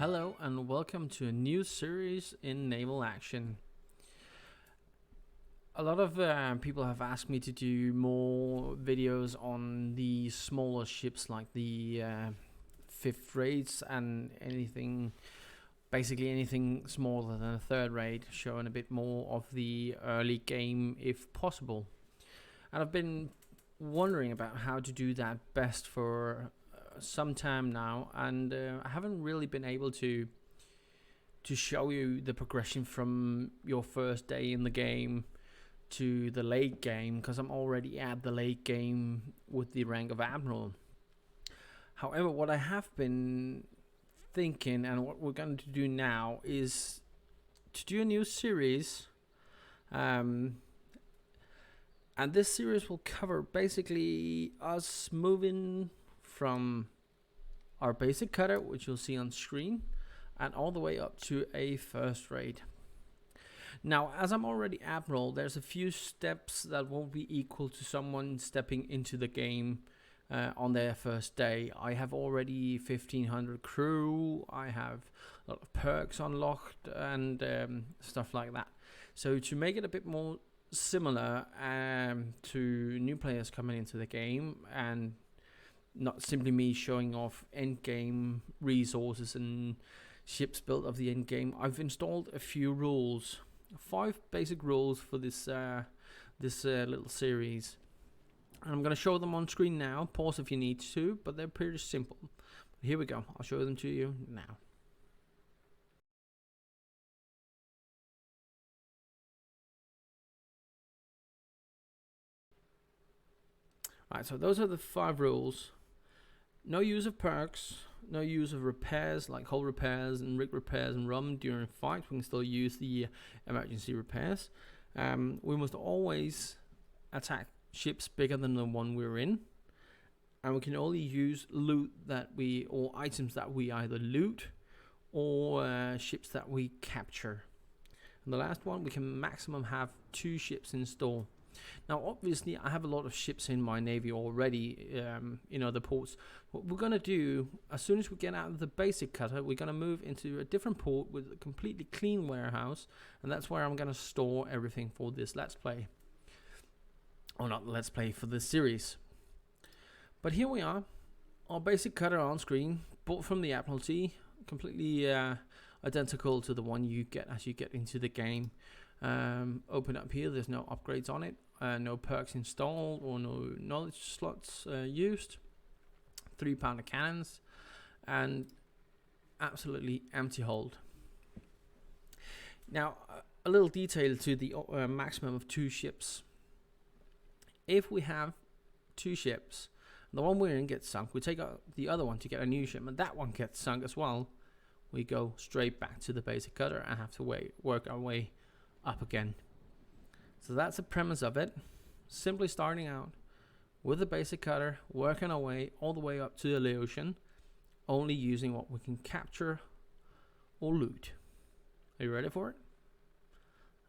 Hello and welcome to a new series in Naval Action. A lot of people have asked me to do more videos on the smaller ships like the fifth rates and basically anything smaller than a third rate, showing a bit more of the early game if possible. And I've been wondering about how to do that best for some time now, and I haven't really been able to show you the progression from your first day in the game to the late game, because I'm already at the late game with the rank of Admiral. However, what I have been thinking and what we're going to do now is to do a new series, and this series will cover basically us moving from our basic cutter, which you'll see on screen, and all the way up to a first rate. Now, as I'm already Admiral, there's a few steps that won't be equal to someone stepping into the game on their first day. I have already 1500 crew, I have a lot of perks unlocked and stuff like that. So to make it a bit more similar to new players coming into the game, and not simply me showing off end game resources and ships built of the end game, I've installed a few rules, 5 basic rules for this little series, and I'm going to show them on screen now. Pause if you need to, but they're pretty simple. Here we go, I'll show them to you now. Right, so those are the 5 rules. No use of perks, no use of repairs like hull repairs and rig repairs and rum during fight. We can still use the emergency repairs. We must always attack ships bigger than the one we're in, and we can only use loot or items that we either loot or ships that we capture. And the last one, we can maximum have 2 ships in store. Now, obviously, I have a lot of ships in my navy already in other ports. What we're going to do, as soon as we get out of the basic cutter, we're going to move into a different port with a completely clean warehouse, and that's where I'm going to store everything for this Let's Play. Or not Let's Play, for this series. But here we are, our basic cutter on screen, bought from the Admiralty, completely identical to the one you get as you get into the game. Open up here, there's no upgrades on it, no perks installed or no knowledge slots used, 3-pounder cannons, and absolutely empty hold. Now, a little detail to the maximum of 2 ships. If we have 2 ships, the one we're in gets sunk, we take out the other one to get a new ship, and that one gets sunk as well, we go straight back to the basic cutter and have to work our way up again. So that's the premise of it. Simply starting out with the basic cutter, working our way all the way up to the ocean, only using what we can capture or loot. Are you ready for it?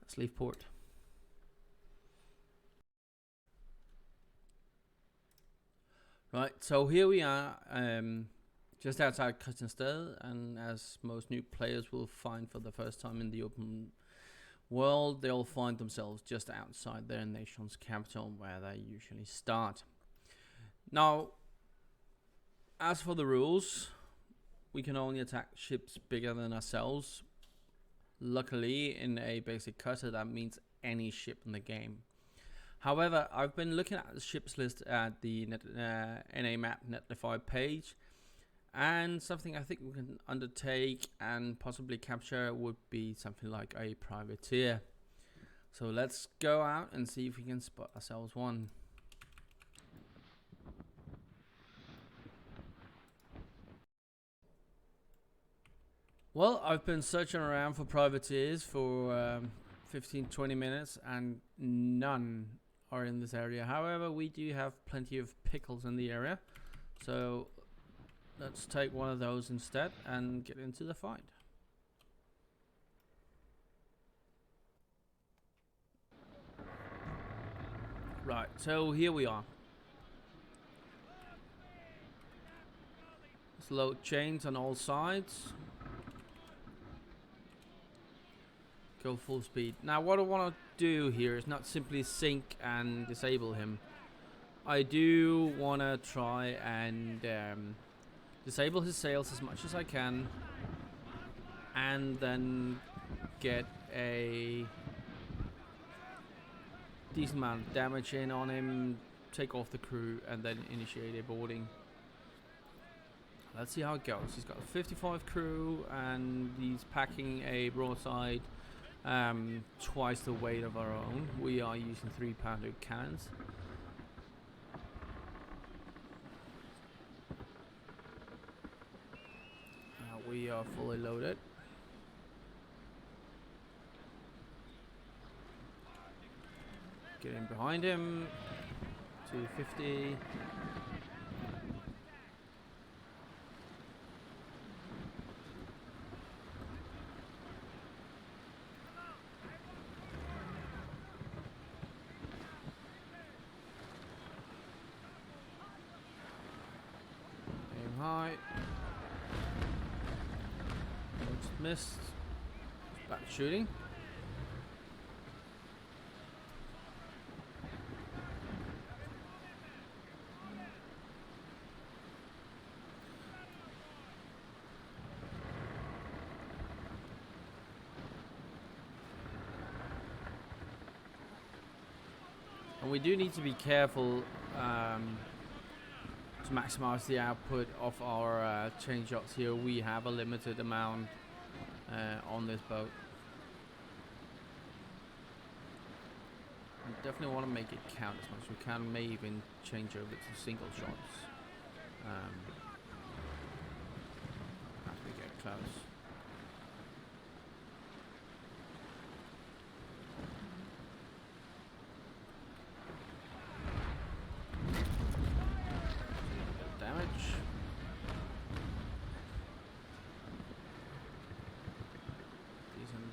Let's leave port. Right, so here we are, just outside Kristianstad, and as most new players will find for the first time in the open world, they'll find themselves just outside their nation's capital, where they usually start. Now, as for the rules, we can only attack ships bigger than ourselves. Luckily, in a basic cutter, that means any ship in the game. However, I've been looking at the ships list at the NA map Netlify page, and something I think we can undertake and possibly capture would be something like a privateer. So let's go out and see if we can spot ourselves one. Well, I've been searching around for privateers for 15-20 minutes, and none are in this area. However, we do have plenty of pickles in the area, so let's take one of those instead and get into the fight. Right, so here we are. Let's load chains on all sides. go full speed. Now what I want to do here is not simply sink and disable him. I do want to try and disable his sails as much as I can, and then get a decent amount of damage in on him, take off the crew, and then initiate a boarding. Let's see how it goes. He's got a 55 crew, and he's packing a broadside twice the weight of our own. We are using 3-pounder cannons. We are fully loaded. Get in behind him. 250. Aim high. Just missed. Back shooting. And we do need to be careful to maximize the output of our chain shots here. We have a limited amount on this boat. We definitely want to make it count as much as we can. May even change over to single shots as we get close.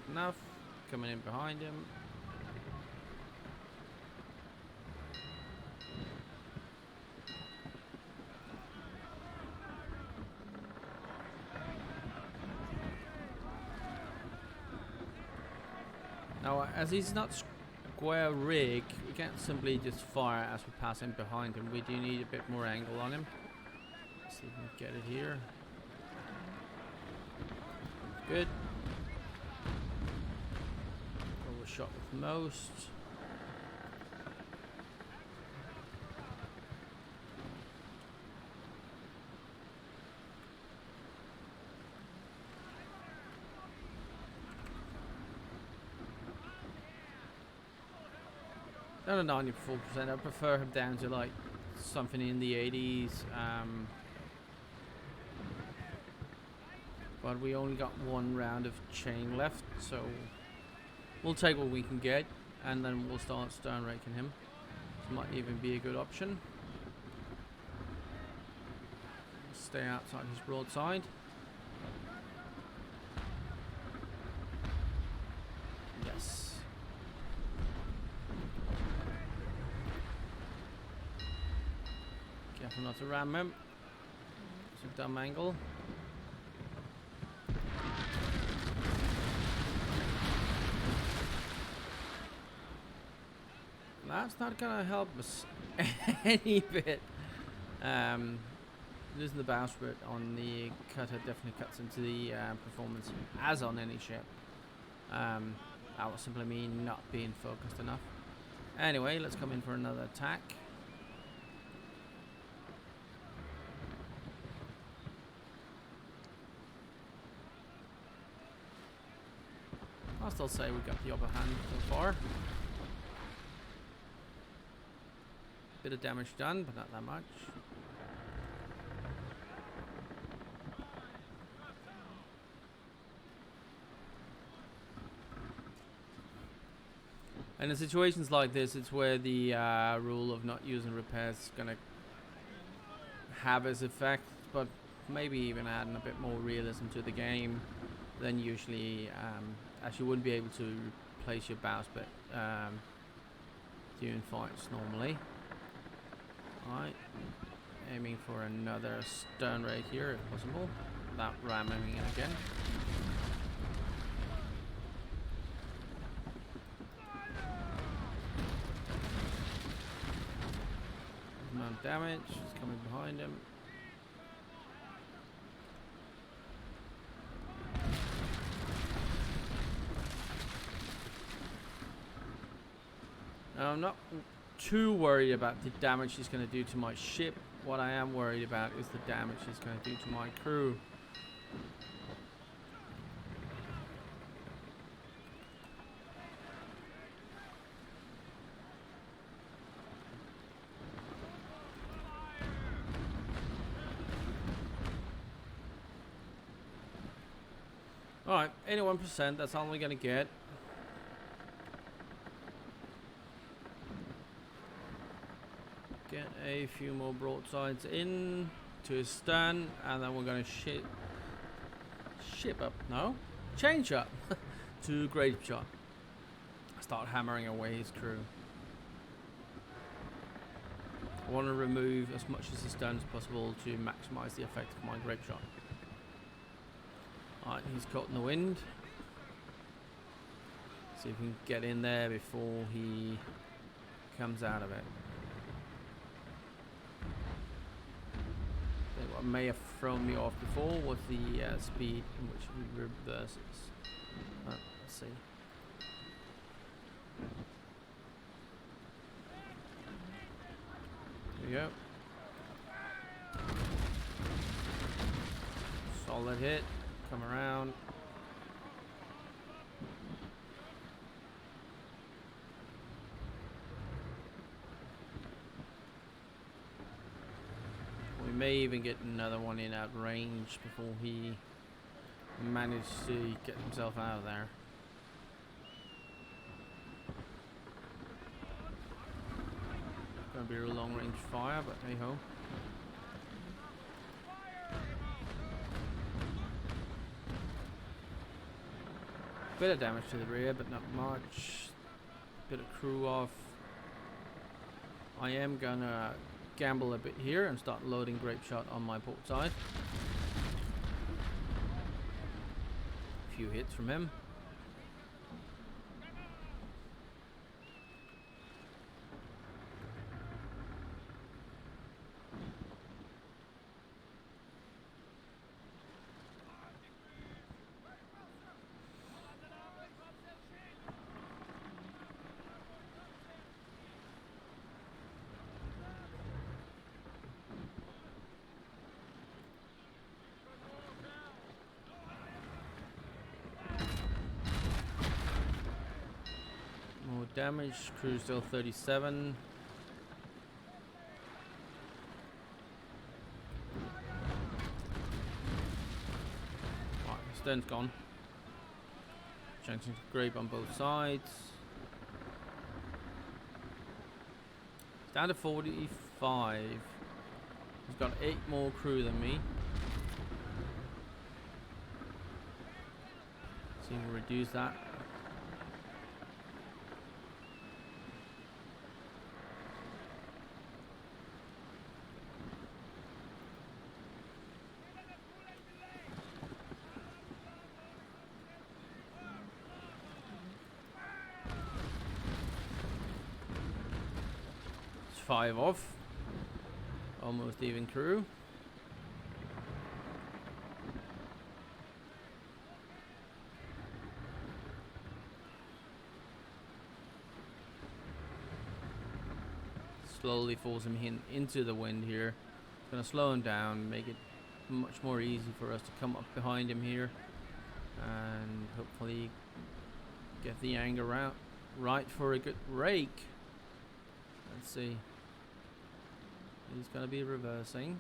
Enough. Coming in behind him. Now, as he's not square rig, we can't simply just fire as we pass in behind him. We do need a bit more angle on him. Let's see if we can get it here. Good. Shot with most. Down to 94%. I prefer him down to like something in the 80s. But we only got one round of chain left, so we'll take what we can get, and then we'll start stern raking him. This might even be a good option. Stay outside his broadside. Yes. Careful not to ram him. It's a dumb angle. That's not gonna help us any bit. Losing the bowsprit on the cutter definitely cuts into the performance, as on any ship. That will simply mean not being focused enough. Anyway, let's come in for another attack. I'll still say we got the upper hand so far. Bit of damage done, but not that much. And in situations like this, it's where the rule of not using repairs is going to have its effect, but maybe even adding a bit more realism to the game than usually, as you wouldn't be able to replace your bowsprit during fights normally. Alright, aiming for another stern rake here if possible, without ramming it again. damage. It's coming behind him. Now, I'm not too worried about the damage he's going to do to my ship. What I am worried about is the damage he's going to do to my crew. Alright, 81%, that's all we're going to get. Get a few more broadsides in to his stern, and then we're going to change up to grape shot. Start hammering away his crew. I want to remove as much of his stern as possible to maximize the effect of my grape shot. Alright, he's caught in the wind. See if we can get in there before he comes out of it. What may have thrown me off before was the speed in which he reverses. Let's see. There we go. Solid hit. Come around. We may even get another one in at range before he manages to get himself out of there. Gonna be a long range fire, but hey ho. Bit of damage to the rear, but not much. Bit of crew off. I am gonna gamble a bit here and start loading grape shot on my port side. A few hits from him. Damage, crew still 37. Right, stern's gone. Changing to grape on both sides. It's down to 45. He's got 8 more crew than me. See if we reduce that. It's 5 off. Almost even crew. Slowly force him into the wind here. It's gonna slow him down, make it much more easy for us to come up behind him here, and hopefully get the angle out right for a good rake. Let's see. He's gonna be reversing.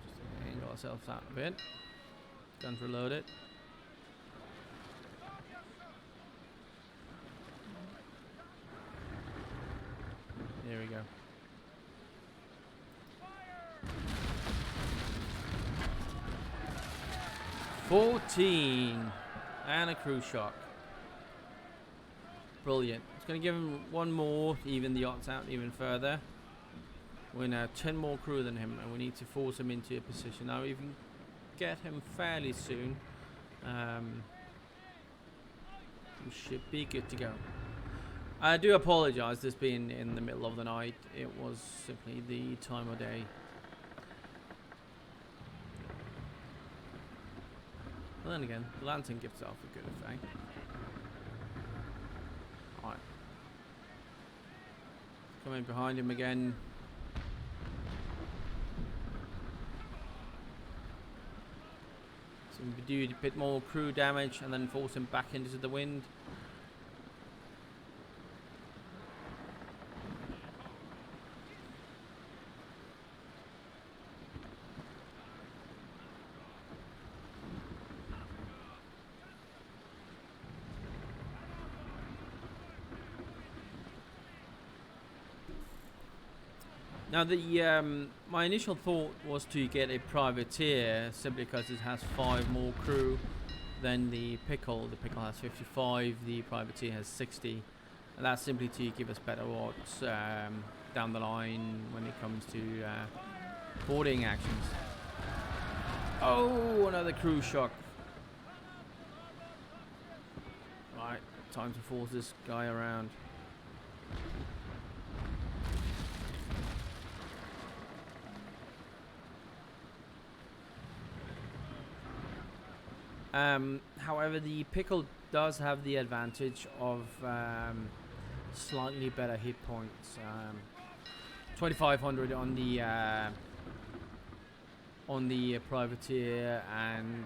Just to angle ourselves out a bit. Guns reloaded. There we go. $14 and a crew shock. Brilliant. It's going to give him one more to even the odds out even further. We're now 10 more crew than him, and we need to force him into a position. Now, if we can get him fairly soon, we should be good to go. I do apologize, this being in the middle of the night. It was simply the time of day. But then again, the lantern gives off a good effect. Alright. Coming behind him again. So we do a bit more crew damage and then force him back into the wind. Now my initial thought was to get a privateer simply because it has 5 more crew than the Pickle. The Pickle has 55, the privateer has 60, and that's simply to give us better odds down the line when it comes to boarding actions. Oh, another crew shock. Right, time to force this guy around. However, the Pickle does have the advantage of slightly better hit points. 2,500 on the privateer and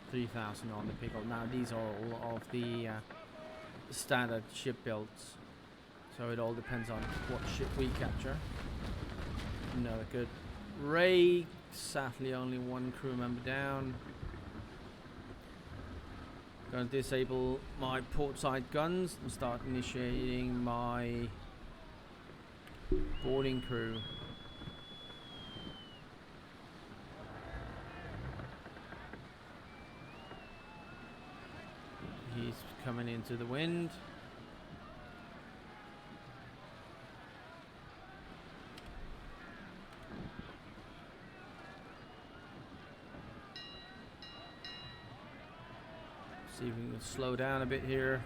3,000 on the Pickle. Now these are all of the standard ship builds, so it all depends on what ship we capture. Another good raid. Sadly, only 1 crew member down. Going to disable my port side guns and start initiating my boarding crew. He's coming into the wind. See if we can slow down a bit here.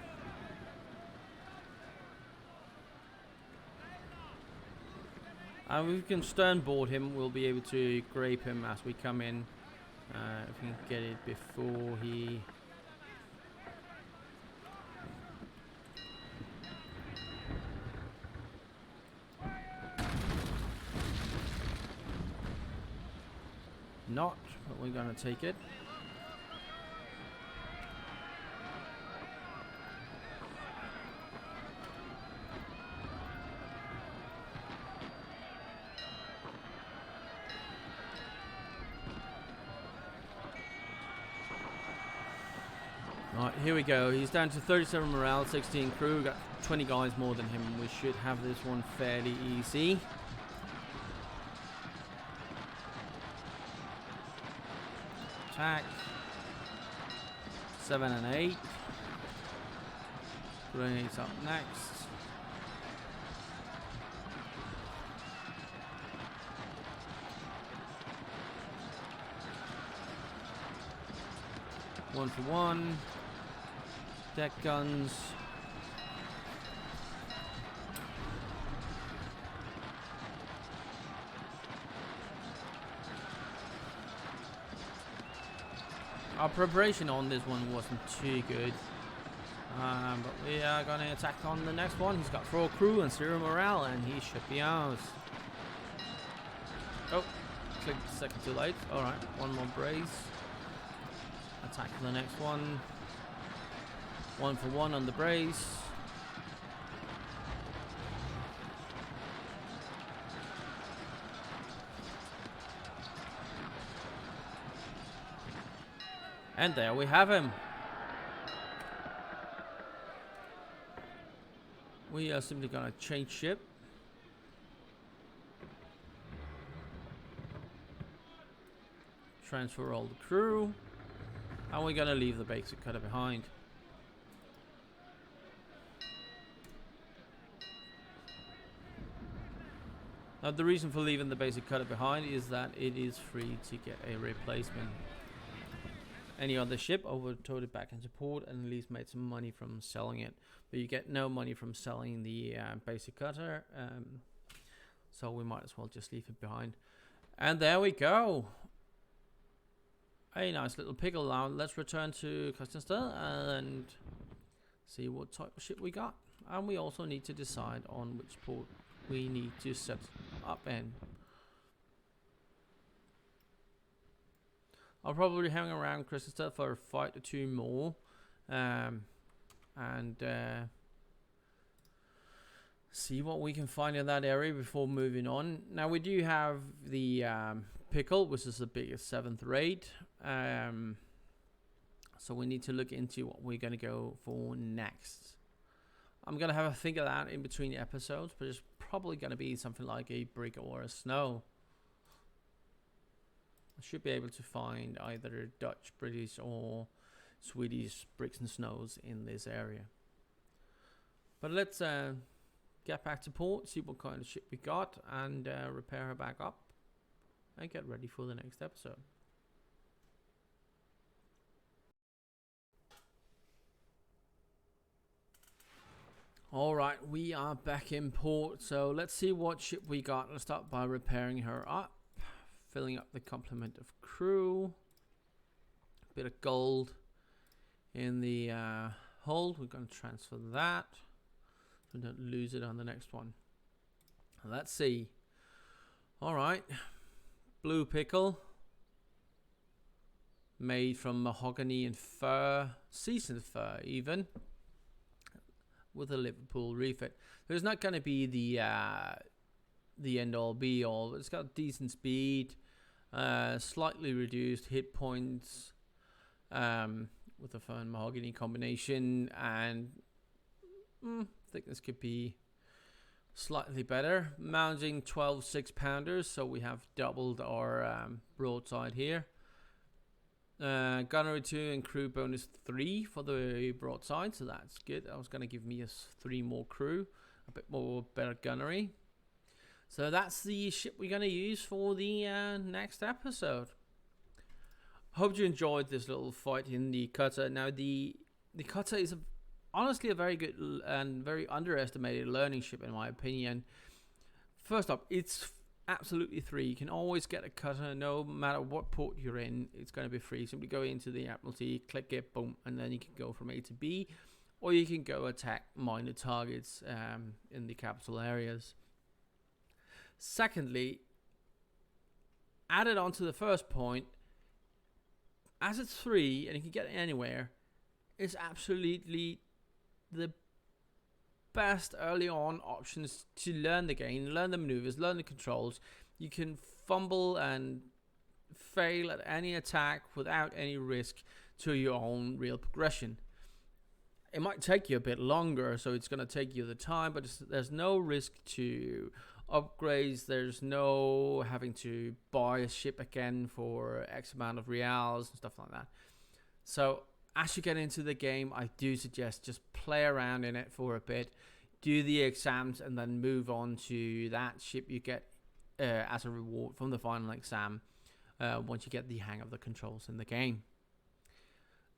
And if we can stern board him, we'll be able to grape him as we come in. If we can get it before he... Not, but we're gonna take it. Right, here we go. He's down to 37 morale, 16 crew. Got 20 guys more than him. We should have this one fairly easy. Attack. 7 and 8. Grenades up next. One for one. Deck guns. Our preparation on this one wasn't too good. But we are going to attack on the next one. He's got 4 crew and 0 morale, and he should be ours. Oh, clicked a second too late. Alright, 1 more brace. Attack the next one. 1 for 1 on the brace. And there we have him. We are simply gonna change ship. Transfer all the crew. And we're gonna leave the basic cutter behind. Now the reason for leaving the basic cutter behind is that it is free to get a replacement. any other ship, I would towed it back into port and at least made some money from selling it. But you get no money from selling the basic cutter, so we might as well just leave it behind. And there we go. A nice little pickle. Now let's return to Kristianstad and see what type of ship we got. And we also need to decide on which port we need to set up in. I'll probably hang around Kristianstad for a fight or two more, and see what we can find in that area before moving on. Now we do have the pickle, which is the biggest 7th raid, so we need to look into what we're going to go for next. I'm going to have a think of that in between the episodes, but it's probably going to be something like a brig or a snow. I should be able to find either Dutch, British or Swedish brigs and snows in this area. But let's get back to port, see what kind of ship we got, and repair her back up and get ready for the next episode. Alright, we are back in port, so let's see what ship we got. Let's start by repairing her up, filling up the complement of crew, a bit of gold in the hold. We're going to transfer that so we don't lose it on the next one. Let's see. Alright, blue pickle, made from mahogany and fir, seasoned fir even, with a Liverpool refit. There's not going to be the end all be all. It's got decent speed, slightly reduced hit points, with a fir and mahogany combination, and I think this could be slightly better. Mounting 12 6-pounders, so we have doubled our broadside here. Gunnery 2 and crew bonus 3 for the broadside, so that's good. That was going to give me 3 more crew, a bit more better gunnery. So that's the ship we're going to use for the next episode. Hope you enjoyed this little fight in the cutter. Now the cutter is honestly a very good and very underestimated learning ship in my opinion. First up, it's absolutely free. You can always get a cutter no matter what port you're in. It's going to be free. Simply go into the Admiralty, click it, boom, and then you can go from A to B, or you can go attack minor targets in the capital areas. Secondly, added on to the first point, as it's free and you can get it anywhere, it's absolutely the best early on options to learn the game, learn the maneuvers, learn the controls. You can fumble and fail at any attack without any risk to your own real progression. It might take you a bit longer, so it's going to take you the time, but there's no risk to upgrades. There's no having to buy a ship again for X amount of reals and stuff like that. So as you get into the game, I do suggest just play around in it for a bit, do the exams, and then move on to that ship you get as a reward from the final exam once you get the hang of the controls in the game.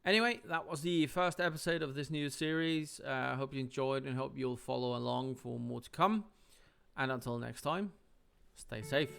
Anyway, that was the first episode of this new series. I hope you enjoyed and hope you'll follow along for more to come. And until next time, stay safe.